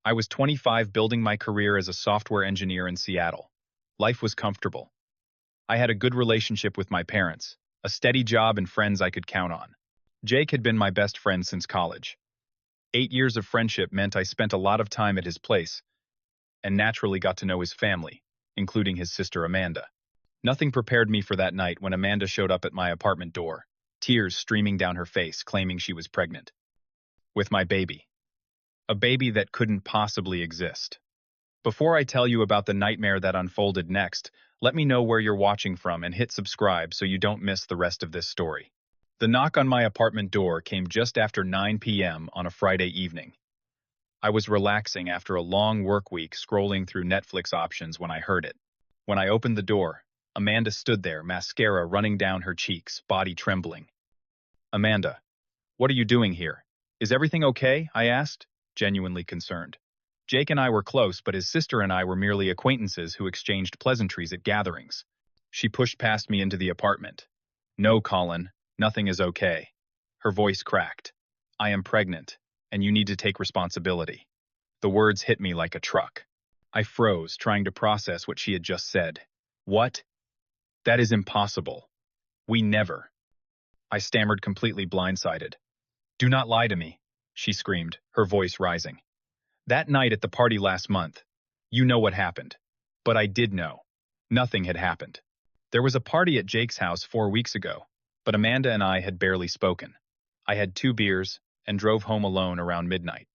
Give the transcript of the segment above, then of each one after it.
I was 25 building my career as a software engineer in Seattle. Life was comfortable. I had a good relationship with my parents, a steady job and friends I could count on. Jake had been my best friend since college. 8 years of friendship meant I spent a lot of time at his place and naturally got to know his family, including his sister Amanda. Nothing prepared me for that night when Amanda showed up at my apartment door, tears streaming down her face, claiming she was pregnant. With my baby. A baby that couldn't possibly exist. Before I tell you about the nightmare that unfolded next, let me know where you're watching from and hit subscribe so you don't miss the rest of this story. The knock on my apartment door came just after 9 p.m. on a Friday evening. I was relaxing after a long work week scrolling through Netflix options when I heard it. When I opened the door, Amanda stood there, mascara running down her cheeks, body trembling. "Amanda, what are you doing here? Is everything okay?" I asked, genuinely concerned. Jake and I were close, but his sister and I were merely acquaintances who exchanged pleasantries at gatherings. She pushed past me into the apartment. "No, Colin, nothing is okay." Her voice cracked. "I am pregnant, and you need to take responsibility." The words hit me like a truck. I froze, trying to process what she had just said. "What? That is impossible. We never." I stammered, completely blindsided. "Do not lie to me," she screamed, her voice rising. "That night at the party last month, you know what happened. But I did know. Nothing had happened. There was a party at Jake's house 4 weeks ago, but Amanda and I had barely spoken. I had 2 beers and drove home alone around midnight.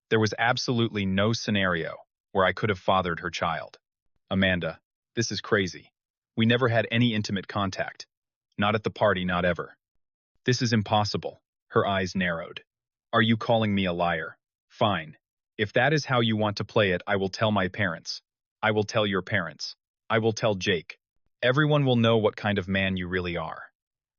There was absolutely no scenario where I could have fathered her child. Amanda, this is crazy. We never had any intimate contact. Not at the party, not ever. This is impossible." Her eyes narrowed. "Are you calling me a liar? Fine. If that is how you want to play it, I will tell my parents. I will tell your parents. I will tell Jake. Everyone will know what kind of man you really are."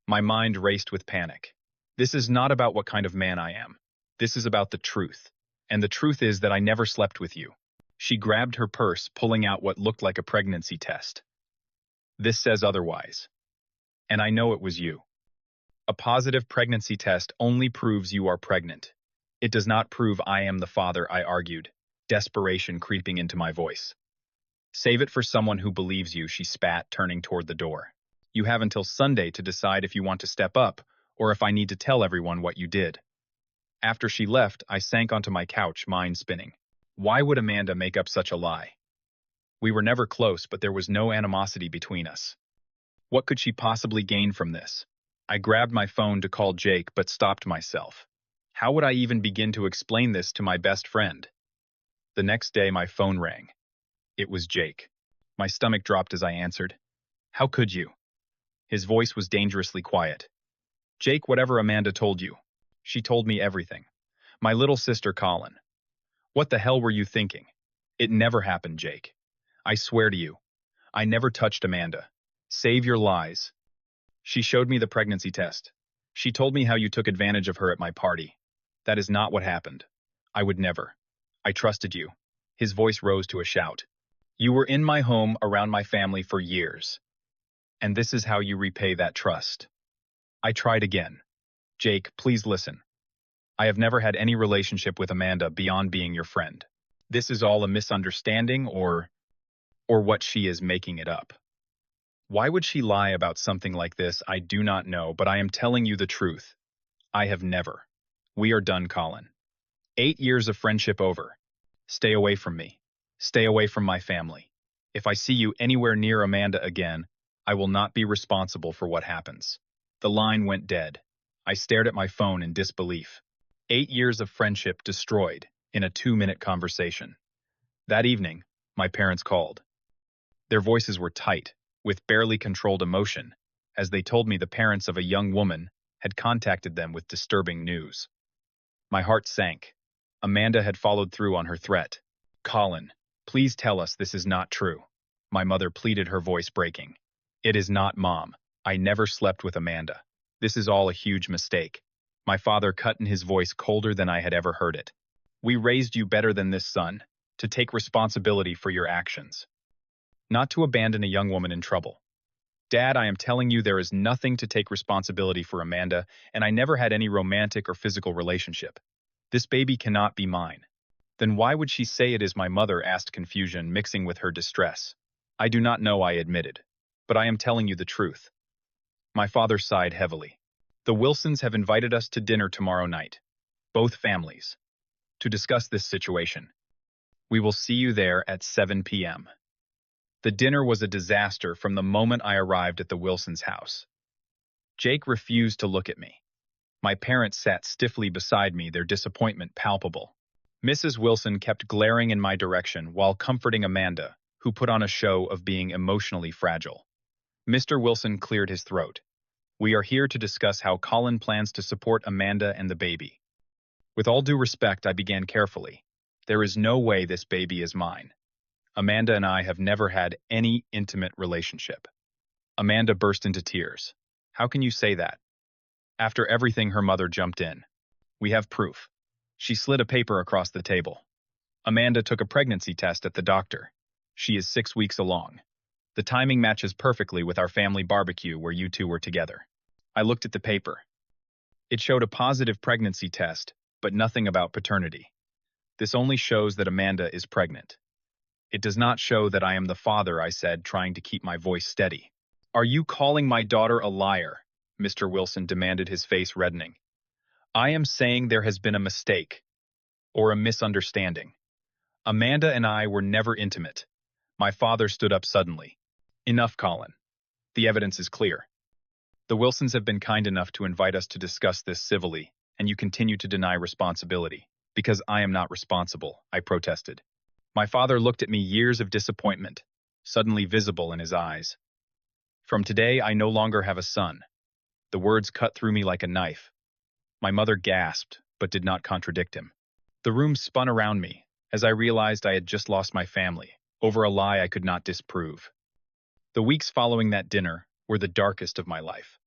My mind raced with panic. This is not about what kind of man I am. This is about the truth. And the truth is that I never slept with you. She grabbed her purse, pulling out what looked like a pregnancy test. "This says otherwise. And I know it was you. A positive pregnancy test only proves you are pregnant. It does not prove I am the father," I argued, desperation creeping into my voice. "Save it for someone who believes you," she spat, turning toward the door. "You have until Sunday to decide if you want to step up or if I need to tell everyone what you did." After she left, I sank onto my couch, mind spinning. Why would Amanda make up such a lie? We were never close, but there was no animosity between us. What could she possibly gain from this? I grabbed my phone to call Jake, but stopped myself. How would I even begin to explain this to my best friend? The next day, my phone rang. It was Jake. My stomach dropped as I answered. "How could you?" His voice was dangerously quiet. "Jake, whatever Amanda told you. She told me everything. My little sister, Colin. What the hell were you thinking? It never happened, Jake. I swear to you. I never touched Amanda. Save your lies." "She showed me the pregnancy test. She told me how you took advantage of her at my party. That is not what happened. I would never. I trusted you." His voice rose to a shout. "You were in my home, around my family for years. And this is how you repay that trust." I tried again. "Jake, please listen. I have never had any relationship with Amanda beyond being your friend. This is all a misunderstanding or what she is making it up. Why would she lie about something like this? I do not know, but I am telling you the truth. I have never. We are done, Colin. 8 years of friendship over. Stay away from me. Stay away from my family. If I see you anywhere near Amanda again, I will not be responsible for what happens." The line went dead. I stared at my phone in disbelief. 8 years of friendship destroyed in a 2-minute conversation. That evening, my parents called. Their voices were tight, with barely controlled emotion, as they told me the parents of a young woman had contacted them with disturbing news. My heart sank. Amanda had followed through on her threat. "Colin, please tell us this is not true." My mother pleaded, her voice breaking. "It is not, Mom. I never slept with Amanda. This is all a huge mistake." My father cut in, his voice colder than I had ever heard it. "We raised you better than this, son, to take responsibility for your actions. Not to abandon a young woman in trouble. Dad, I am telling you there is nothing to take responsibility for Amanda, and I never had any romantic or physical relationship. This baby cannot be mine. Then why would she say it is my mother? Asked, confusion mixing with her distress. I do not know, I admitted. But I am telling you the truth. My father sighed heavily. The Wilsons have invited us to dinner tomorrow night. Both families. To discuss this situation. We will see you there at 7 p.m. The dinner was a disaster from the moment I arrived at the Wilsons' house. Jake refused to look at me. My parents sat stiffly beside me, their disappointment palpable. Mrs. Wilson kept glaring in my direction while comforting Amanda, who put on a show of being emotionally fragile. Mr. Wilson cleared his throat. We are here to discuss how Colin plans to support Amanda and the baby. With all due respect, I began carefully. There is no way this baby is mine. Amanda and I have never had any intimate relationship. Amanda burst into tears. How can you say that? After everything, her mother jumped in. We have proof. She slid a paper across the table. Amanda took a pregnancy test at the doctor. She is 6 weeks along. The timing matches perfectly with our family barbecue where you two were together. I looked at the paper. It showed a positive pregnancy test, but nothing about paternity. This only shows that Amanda is pregnant. It does not show that I am the father, I said, trying to keep my voice steady. Are you calling my daughter a liar? Mr. Wilson demanded, his face reddening. I am saying there has been a mistake, or a misunderstanding. Amanda and I were never intimate. My father stood up suddenly. Enough, Colin. The evidence is clear. The Wilsons have been kind enough to invite us to discuss this civilly, and you continue to deny responsibility. Because I am not responsible, I protested. My father looked at me, years of disappointment, suddenly visible in his eyes. From today, I no longer have a son. The words cut through me like a knife. My mother gasped, but did not contradict him. The room spun around me, as I realized I had just lost my family, over a lie I could not disprove. The weeks following that dinner were the darkest of my life.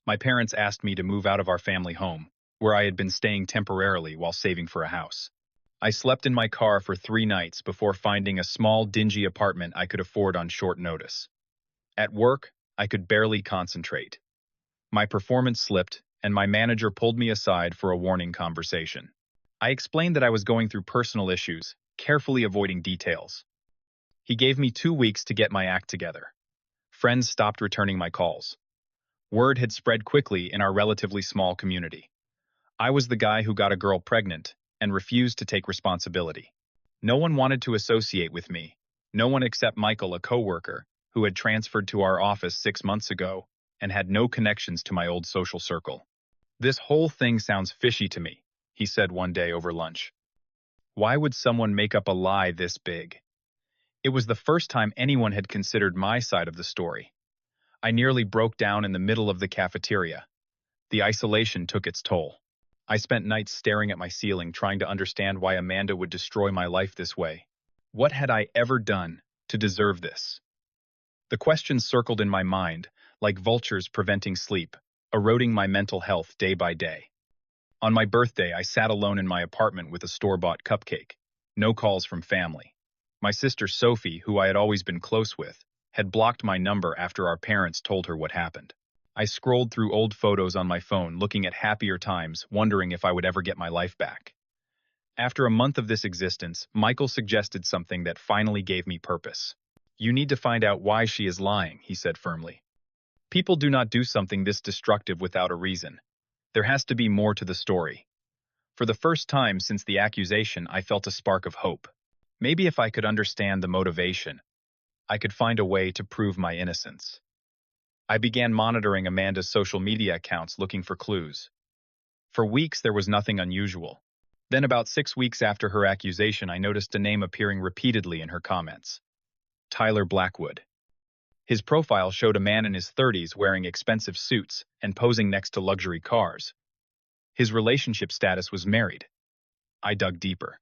My parents asked me to move out of our family home, where I had been staying temporarily while saving for a house. I slept in my car for 3 nights before finding a small, dingy apartment I could afford on short notice. At work, I could barely concentrate. My performance slipped, and my manager pulled me aside for a warning conversation. I explained that I was going through personal issues, carefully avoiding details. He gave me 2 weeks to get my act together. Friends stopped returning my calls. Word had spread quickly in our relatively small community. I was the guy who got a girl pregnant and refused to take responsibility. No one wanted to associate with me, no one except Michael, a coworker, who had transferred to our office 6 months ago and had no connections to my old social circle. This whole thing sounds fishy to me, he said one day over lunch. Why would someone make up a lie this big? It was the first time anyone had considered my side of the story. I nearly broke down in the middle of the cafeteria. The isolation took its toll. I spent nights staring at my ceiling, trying to understand why Amanda would destroy my life this way. What had I ever done to deserve this? The questions circled in my mind, like vultures preventing sleep, eroding my mental health day by day. On my birthday, I sat alone in my apartment with a store-bought cupcake. No calls from family. My sister Sophie, who I had always been close with, had blocked my number after our parents told her what happened. I scrolled through old photos on my phone, looking at happier times, wondering if I would ever get my life back. After a month of this existence, Michael suggested something that finally gave me purpose. You need to find out why she is lying, he said firmly. People do not do something this destructive without a reason. There has to be more to the story. For the first time since the accusation, I felt a spark of hope. Maybe if I could understand the motivation, I could find a way to prove my innocence. I began monitoring Amanda's social media accounts, looking for clues. For weeks, there was nothing unusual. Then about 6 weeks after her accusation, I noticed a name appearing repeatedly in her comments. Tyler Blackwood. His profile showed a man in his 30s wearing expensive suits and posing next to luxury cars. His relationship status was married. I dug deeper.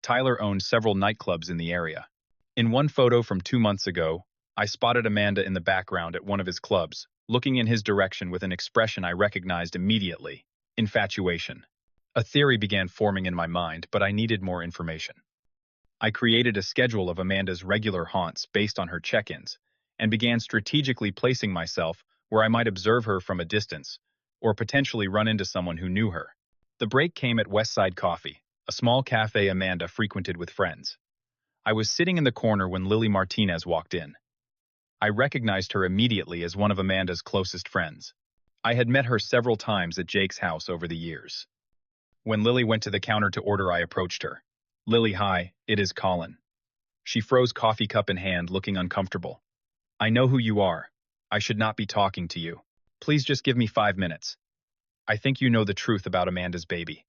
Tyler owned several nightclubs in the area. In one photo from 2 months ago, I spotted Amanda in the background at one of his clubs, looking in his direction with an expression I recognized immediately: infatuation. A theory began forming in my mind, but I needed more information. I created a schedule of Amanda's regular haunts based on her check-ins, and began strategically placing myself where I might observe her from a distance, or potentially run into someone who knew her. The break came at Westside Coffee, a small cafe Amanda frequented with friends. I was sitting in the corner when Lily Martinez walked in. I recognized her immediately as one of Amanda's closest friends. I had met her several times at Jake's house over the years. When Lily went to the counter to order, I approached her. "Lily, hi, it is Colin." She froze, coffee cup in hand, looking uncomfortable. "I know who you are. I should not be talking to you. Please just give me 5 minutes. I think you know the truth about Amanda's baby."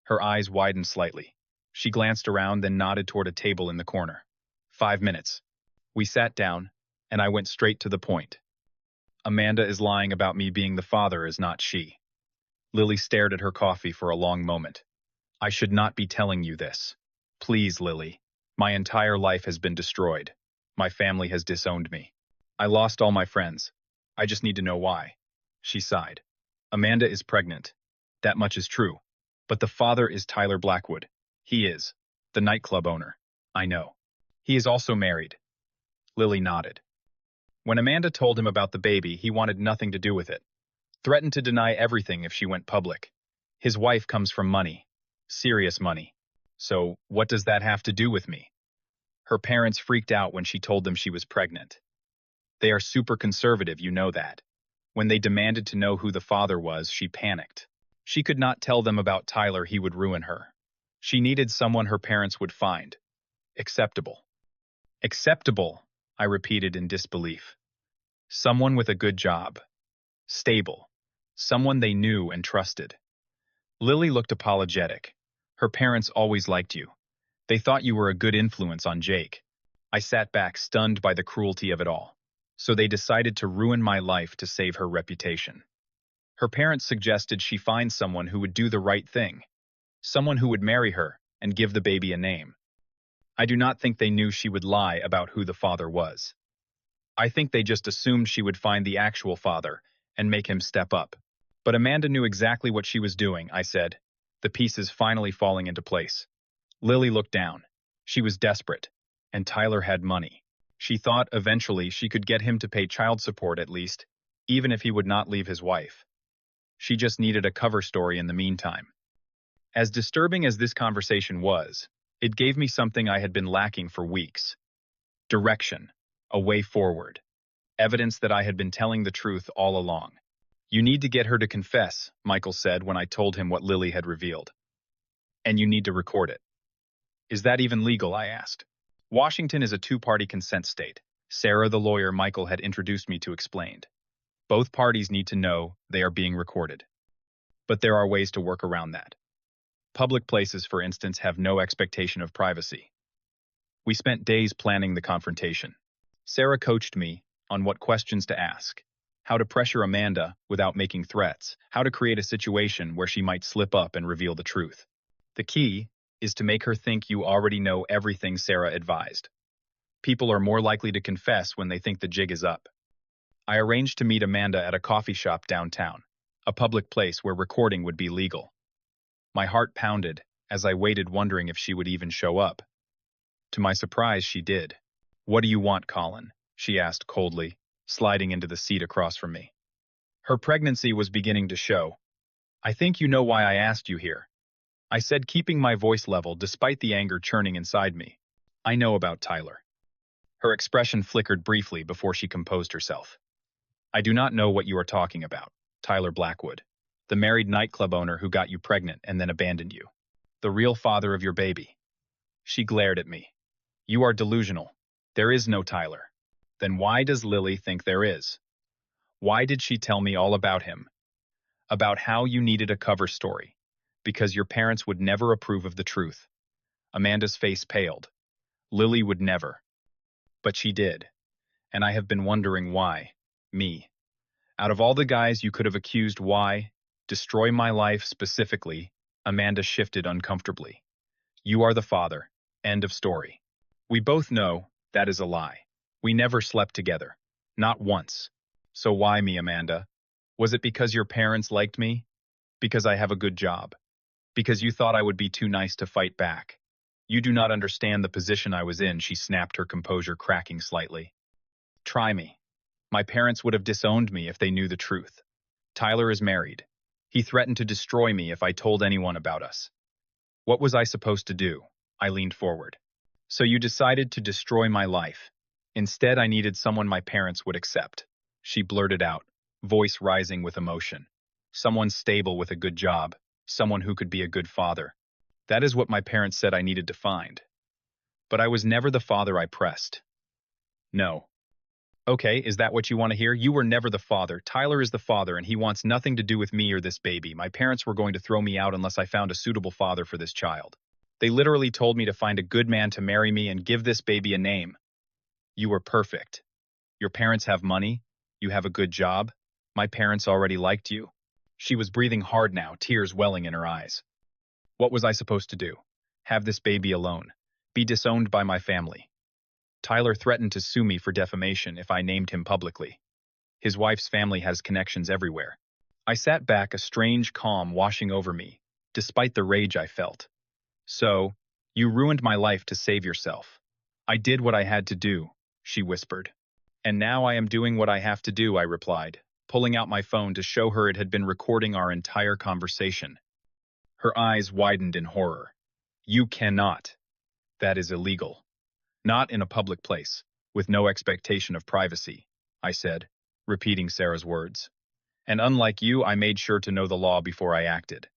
Her eyes widened slightly. She glanced around, then nodded toward a table in the corner. 5 minutes. We sat down, and I went straight to the point. "Amanda is lying about me being the father, is not she?" Lily stared at her coffee for a long moment. "I should not be telling you this. Please, Lily. My entire life has been destroyed. My family has disowned me. I lost all my friends. I just need to know why." She sighed. "Amanda is pregnant. That much is true. But the father is Tyler Blackwood. He is the nightclub owner. I know. He is also married." Lily nodded. "When Amanda told him about the baby, he wanted nothing to do with it. Threatened to deny everything if she went public. His wife comes from money. Serious money. So what does that have to do with me?" Her parents freaked out when she told them she was pregnant. They are super conservative, you know that. When they demanded to know who the father was, she panicked. She could not tell them about Tyler, he would ruin her. She needed someone her parents would find acceptable. "Acceptable," I repeated in disbelief. "Someone with a good job. Stable. Someone they knew and trusted." Lily looked apologetic. "Her parents always liked you. They thought you were a good influence on Jake." I sat back, stunned by the cruelty of it all. So they decided to ruin my life to save her reputation. Her parents suggested she find someone who would do the right thing. Someone who would marry her and give the baby a name. I do not think they knew she would lie about who the father was. I think they just assumed she would find the actual father and make him step up. But Amanda knew exactly what she was doing, I said, the pieces finally falling into place. Lily looked down. She was desperate, and Tyler had money. She thought eventually she could get him to pay child support at least, even if he would not leave his wife. She just needed a cover story in the meantime. As disturbing as this conversation was, it gave me something I had been lacking for weeks. Direction, a way forward, evidence that I had been telling the truth all along. "You need to get her to confess," Michael said when I told him what Lily had revealed. "And you need to record it." "Is that even legal?" I asked. "Washington is a two-party consent state," Sarah, the lawyer Michael had introduced me to, explained. "Both parties need to know they are being recorded. But there are ways to work around that. Public places, for instance, have no expectation of privacy." We spent days planning the confrontation. Sarah coached me on what questions to ask, how to pressure Amanda without making threats, how to create a situation where she might slip up and reveal the truth. The key is to make her think you already know everything, Sarah advised. People are more likely to confess when they think the jig is up. I arranged to meet Amanda at a coffee shop downtown, a public place where recording would be legal. My heart pounded as I waited, wondering if she would even show up. To my surprise, she did. "What do you want, Colin?" she asked coldly, sliding into the seat across from me. Her pregnancy was beginning to show. "I think you know why I asked you here," I said, keeping my voice level despite the anger churning inside me. "I know about Tyler." Her expression flickered briefly before she composed herself. "I do not know what you are talking about. Tyler Blackwood, the married nightclub owner who got you pregnant and then abandoned you. The real father of your baby." She glared at me. "You are delusional. There is no Tyler." "Then why does Lily think there is? Why did she tell me all about him? About how you needed a cover story, because your parents would never approve of the truth." Amanda's face paled. "Lily would never. But she did. And I have been wondering why. Me. Out of all the guys you could have accused, why destroy my life specifically?" Amanda shifted uncomfortably. "You are the father. End of story. We both know that is a lie. We never slept together. Not once. So why me, Amanda? Was it because your parents liked me? Because I have a good job? Because you thought I would be too nice to fight back? You do not understand the position I was in," she snapped, her composure cracking slightly. "Try me. My parents would have disowned me if they knew the truth. Tyler is married. He threatened to destroy me if I told anyone about us. What was I supposed to do? I leaned forward. So you decided to destroy my life. Instead, I needed someone my parents would accept. She blurted out, voice rising with emotion. Someone stable with a good job. Someone who could be a good father. That is what my parents said I needed to find. But I was never the father I pressed. No. Okay, is that what you want to hear? You were never the father. Tyler is the father, and he wants nothing to do with me or this baby. My parents were going to throw me out unless I found a suitable father for this child. They literally told me to find a good man to marry me and give this baby a name. You were perfect. Your parents have money. You have a good job. My parents already liked you. She was breathing hard now, tears welling in her eyes. What was I supposed to do? Have this baby alone. Be disowned by my family. Tyler threatened to sue me for defamation if I named him publicly. His wife's family has connections everywhere. I sat back, a strange calm washing over me, despite the rage I felt. So, you ruined my life to save yourself. I did what I had to do, she whispered. And now I am doing what I have to do, I replied, pulling out my phone to show her it had been recording our entire conversation. Her eyes widened in horror. You cannot. That is illegal. Not in a public place, with no expectation of privacy, I said, repeating Sarah's words. And unlike you, I made sure to know the law before I acted.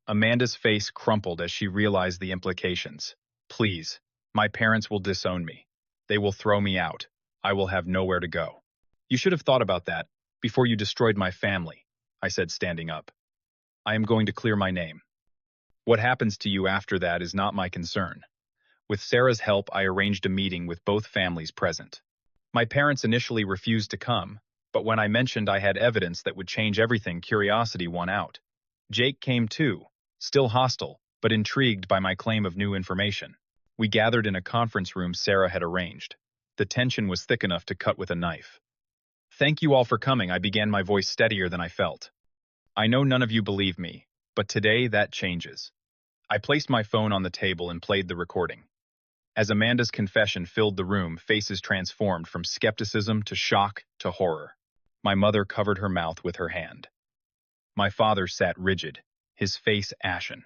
Amanda's face crumpled as she realized the implications. Please, my parents will disown me. They will throw me out. I will have nowhere to go. You should have thought about that before you destroyed my family, I said, standing up. I am going to clear my name. What happens to you after that is not my concern. With Sarah's help, I arranged a meeting with both families present. My parents initially refused to come, but when I mentioned I had evidence that would change everything, curiosity won out. Jake came too, still hostile, but intrigued by my claim of new information. We gathered in a conference room Sarah had arranged. The tension was thick enough to cut with a knife. Thank you all for coming, I began, my voice steadier than I felt. I know none of you believe me, but today that changes. I placed my phone on the table and played the recording. As Amanda's confession filled the room, faces transformed from skepticism to shock to horror. My mother covered her mouth with her hand. My father sat rigid, his face ashen.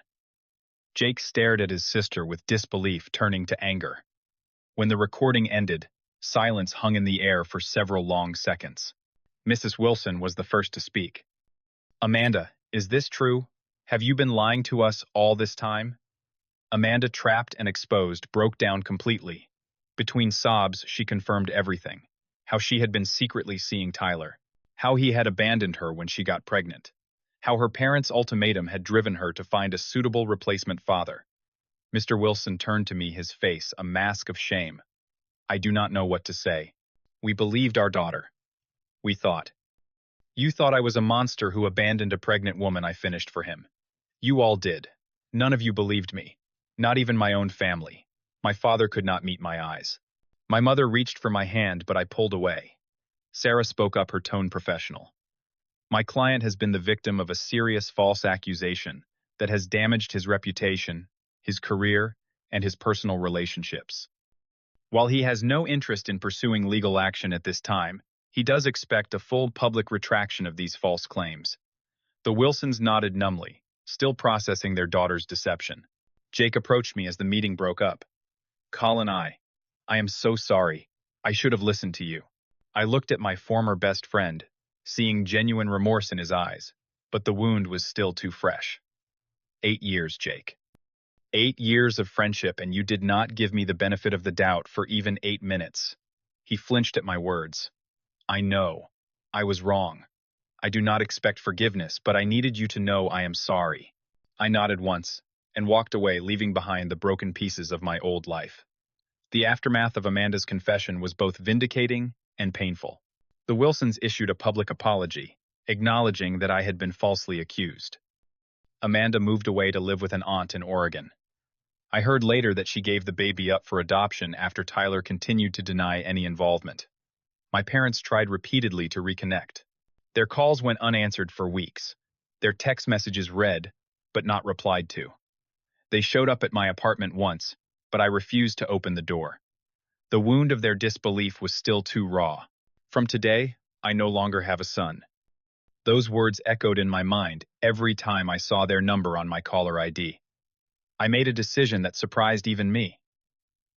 Jake stared at his sister with disbelief turning to anger. When the recording ended, silence hung in the air for several long seconds. Mrs. Wilson was the first to speak. Amanda, is this true? Have you been lying to us all this time? Amanda, trapped and exposed, broke down completely. Between sobs, she confirmed everything. How she had been secretly seeing Tyler. How he had abandoned her when she got pregnant. How her parents' ultimatum had driven her to find a suitable replacement father. Mr. Wilson turned to me, his face a mask of shame. I do not know what to say. We believed our daughter. We thought. You thought I was a monster who abandoned a pregnant woman, I finished for him. You all did. None of you believed me. Not even my own family. My father could not meet my eyes. My mother reached for my hand, but I pulled away. Sarah spoke up, her tone professional. My client has been the victim of a serious false accusation that has damaged his reputation, his career, and his personal relationships. While he has no interest in pursuing legal action at this time, he does expect a full public retraction of these false claims. The Wilsons nodded numbly, still processing their daughter's deception. Jake approached me as the meeting broke up. Colin, I am so sorry. I should have listened to you. I looked at my former best friend, seeing genuine remorse in his eyes, but the wound was still too fresh. 8 years, Jake. 8 years of friendship, and you did not give me the benefit of the doubt for even 8 minutes. He flinched at my words. I know. I was wrong. I do not expect forgiveness, but I needed you to know I am sorry. I nodded once and walked away, leaving behind the broken pieces of my old life. The aftermath of Amanda's confession was both vindicating and painful. The Wilsons issued a public apology, acknowledging that I had been falsely accused. Amanda moved away to live with an aunt in Oregon. I heard later that she gave the baby up for adoption after Tyler continued to deny any involvement. My parents tried repeatedly to reconnect. Their calls went unanswered for weeks. Their text messages read, but not replied to. They showed up at my apartment once, but I refused to open the door. The wound of their disbelief was still too raw. From today, I no longer have a son. Those words echoed in my mind every time I saw their number on my caller ID. I made a decision that surprised even me.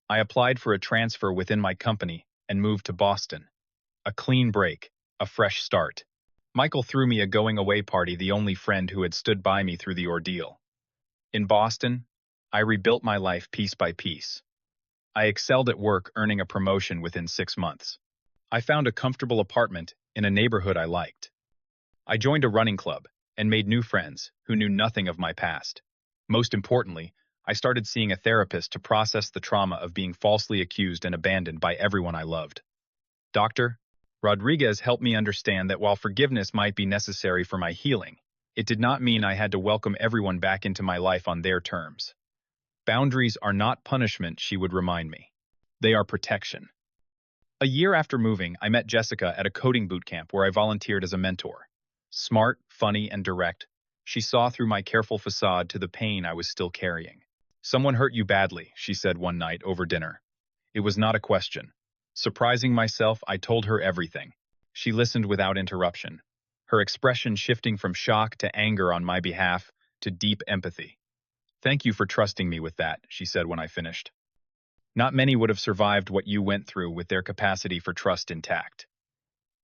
I applied for a transfer within my company and moved to Boston. A clean break, a fresh start. Michael threw me a going-away party, the only friend who had stood by me through the ordeal. In Boston, I rebuilt my life piece by piece. I excelled at work, earning a promotion within 6 months. I found a comfortable apartment in a neighborhood I liked. I joined a running club and made new friends who knew nothing of my past. Most importantly, I started seeing a therapist to process the trauma of being falsely accused and abandoned by everyone I loved. Dr. Rodriguez helped me understand that while forgiveness might be necessary for my healing, it did not mean I had to welcome everyone back into my life on their terms. Boundaries are not punishment, she would remind me. They are protection. A year after moving, I met Jessica at a coding boot camp where I volunteered as a mentor. Smart, funny, and direct, she saw through my careful facade to the pain I was still carrying. "Someone hurt you badly," she said one night over dinner. It was not a question. Surprising myself, I told her everything. She listened without interruption, her expression shifting from shock to anger on my behalf to deep empathy. "Thank you for trusting me with that," she said when I finished. "Not many would have survived what you went through with their capacity for trust intact."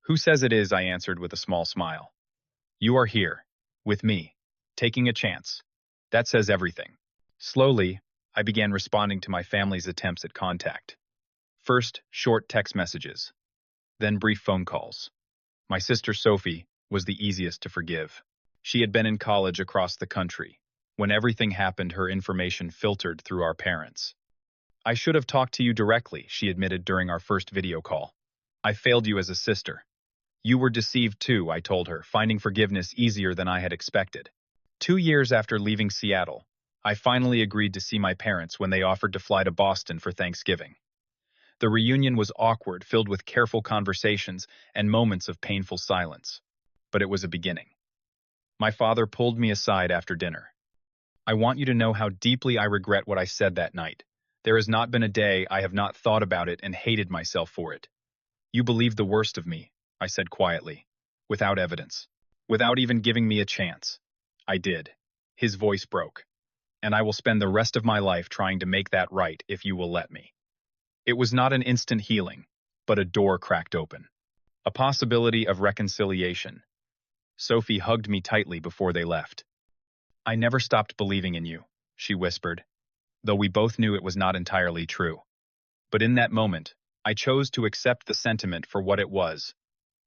"Who says it is?" I answered with a small smile. "You are here, with me, taking a chance. That says everything." Slowly, I began responding to my family's attempts at contact. First, short text messages, then brief phone calls. My sister Sophie was the easiest to forgive. She had been in college across the country. When everything happened, her information filtered through our parents. "I should have talked to you directly," she admitted during our first video call. "I failed you as a sister." "You were deceived too," I told her, finding forgiveness easier than I had expected. 2 years after leaving Seattle, I finally agreed to see my parents when they offered to fly to Boston for Thanksgiving. The reunion was awkward, filled with careful conversations and moments of painful silence. But it was a beginning. My father pulled me aside after dinner. "I want you to know how deeply I regret what I said that night. There has not been a day I have not thought about it and hated myself for it. You believed the worst of me," I said quietly, "without evidence, without even giving me a chance." "I did." His voice broke. "And I will spend the rest of my life trying to make that right if you will let me." It was not an instant healing, but a door cracked open. A possibility of reconciliation. Sophie hugged me tightly before they left. "I never stopped believing in you," she whispered, though we both knew it was not entirely true. But in that moment, I chose to accept the sentiment for what it was,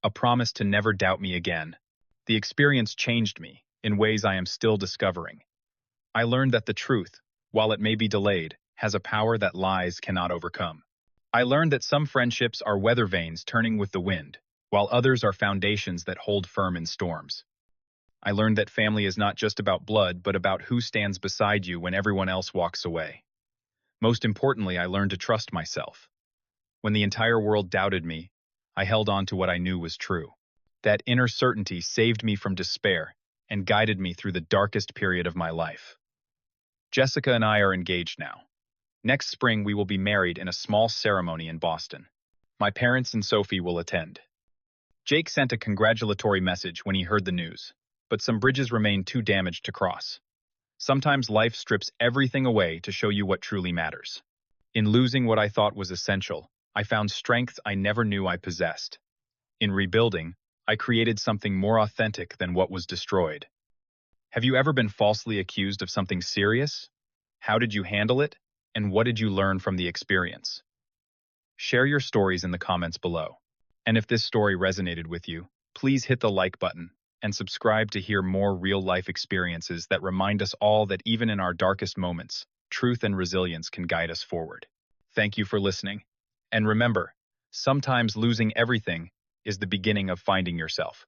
a promise to never doubt me again. The experience changed me in ways I am still discovering. I learned that the truth, while it may be delayed, has a power that lies cannot overcome. I learned that some friendships are weather vanes turning with the wind, while others are foundations that hold firm in storms. I learned that family is not just about blood, but about who stands beside you when everyone else walks away. Most importantly, I learned to trust myself. When the entire world doubted me, I held on to what I knew was true. That inner certainty saved me from despair and guided me through the darkest period of my life. Jessica and I are engaged now. Next spring, we will be married in a small ceremony in Boston. My parents and Sophie will attend. Jake sent a congratulatory message when he heard the news, but some bridges remain too damaged to cross. Sometimes life strips everything away to show you what truly matters. In losing what I thought was essential, I found strength I never knew I possessed. In rebuilding, I created something more authentic than what was destroyed. Have you ever been falsely accused of something serious? How did you handle it? And what did you learn from the experience? Share your stories in the comments below. And if this story resonated with you, please hit the like button and subscribe to hear more real-life experiences that remind us all that even in our darkest moments, truth and resilience can guide us forward. Thank you for listening. And remember, sometimes losing everything is the beginning of finding yourself.